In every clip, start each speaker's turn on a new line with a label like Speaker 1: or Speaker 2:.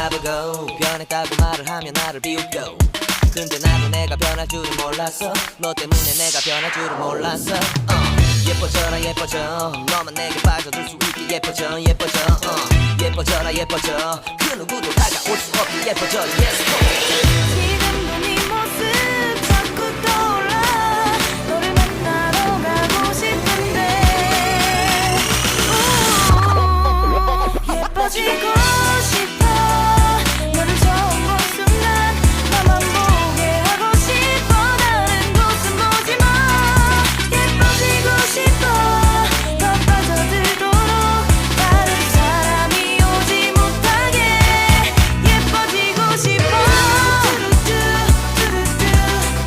Speaker 1: 나보고 변했다고 말을 하면 나를 비웃고 근데 나도 내가 변할 줄은 몰랐어 너 때문에 내가 변할 줄은 몰랐어 예뻐져라 예뻐져 너만 내게 빠져들 수 있게 예뻐져 예뻐져 예뻐져라 예뻐져 그 누구도 다가올 수 없게 예뻐져 yes.
Speaker 2: 지금도 네 모습 자꾸 떠올라 너를 만나러 가고 싶은데 예뻐지고 싶어 너를 처음 본 순간 나만 보게 하고 싶어 다른 곳은 보지마 예뻐지고 싶어 더 빠져들도록 다른 사람이 오지 못하게 예뻐지고 싶어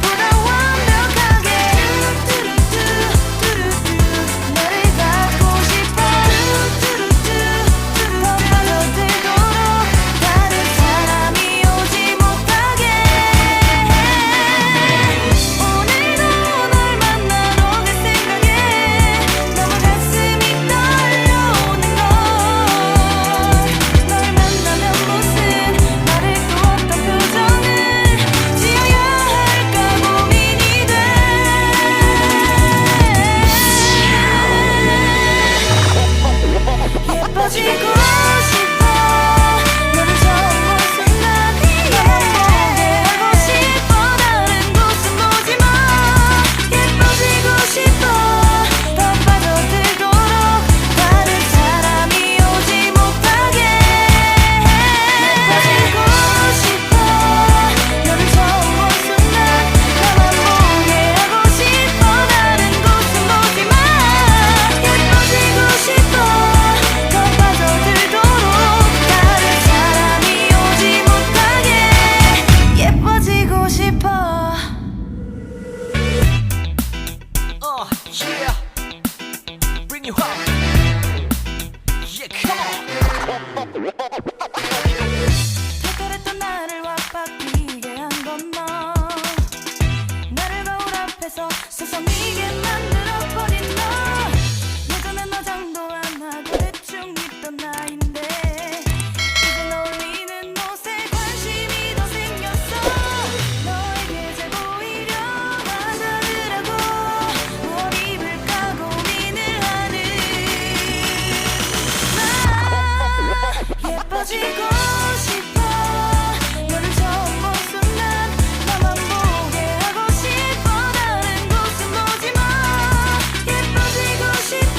Speaker 2: 보다 완벽하게 너를 갖고 싶어 더 빠져들도록 다른 사람이 오지 못하게 오늘도 널 만나러 갈 생각에 너무 가슴이 떨려오는 걸널 만나면 무슨 말을 또 어떤 표정을 지어야 할까 고민이 돼 예뻐지고 싶어 너를 처음 본 순간 나만 보게 하고 싶어 다른 곳은 보지마 예뻐지고 싶어 더 빠져들도록 다른 사람이 오지 못하게 예뻐지고 싶어 너를 처음 본 순간 나만 보게 하고 싶어 다른 곳은 보지마 예뻐지고 싶어 더 빠져들도록 다른 사람이 오지 못하게 예뻐지고 싶어
Speaker 1: Yeah Bring you up Yeah come on
Speaker 2: 털털했던 나를 확 바뀌게 한 건 너 나를 거울 앞에서 서성이게 만들어버린 너 예전엔 화장도 안 하고 대충 입던 나인데 이젠 어울리는 옷에 관심이 더 생겼어 너에게 잘 보이려 하자더라고 무엇 입을까 고민을 하는 나 예뻐지고 싶어 너를 처음 본 순간 나만 보게 하고 싶어 다른 곳은 보지마 예뻐지고 싶어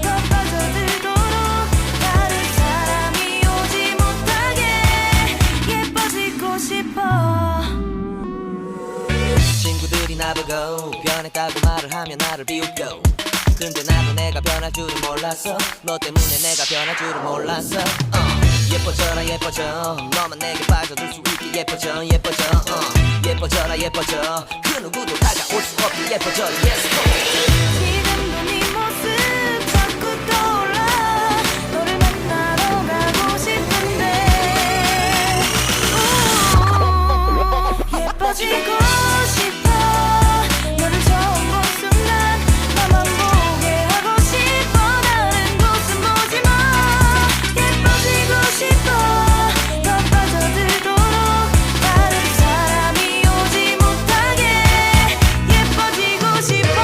Speaker 2: 더 빠져들도록 다른 사람이 오지 못하게 예뻐지고 싶어
Speaker 1: 친구들이 나보고 변했다고 말을 하면 나를 비웃고 근데 나도 내가 변할 줄은 몰랐어 너 때문에 내가 변할 줄은 몰랐어 예뻐져라 예뻐져 너만 내게 빠져들 수 있게 예뻐져 예뻐져 예뻐져라 예뻐져 그 누구도 다가올 수 없게 예뻐져 yes.
Speaker 2: 지금도 네 모습 자꾸 떠올라 너를 만나러 가고 싶은데 예뻐지고 싶어 너를 처음 본 순간 나만 보게 하고 싶어 다른 곳은 보지마 예뻐지고 싶어 더 빠져들도록 다른 사람이 오지 못하게 예뻐지고 싶어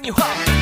Speaker 1: you up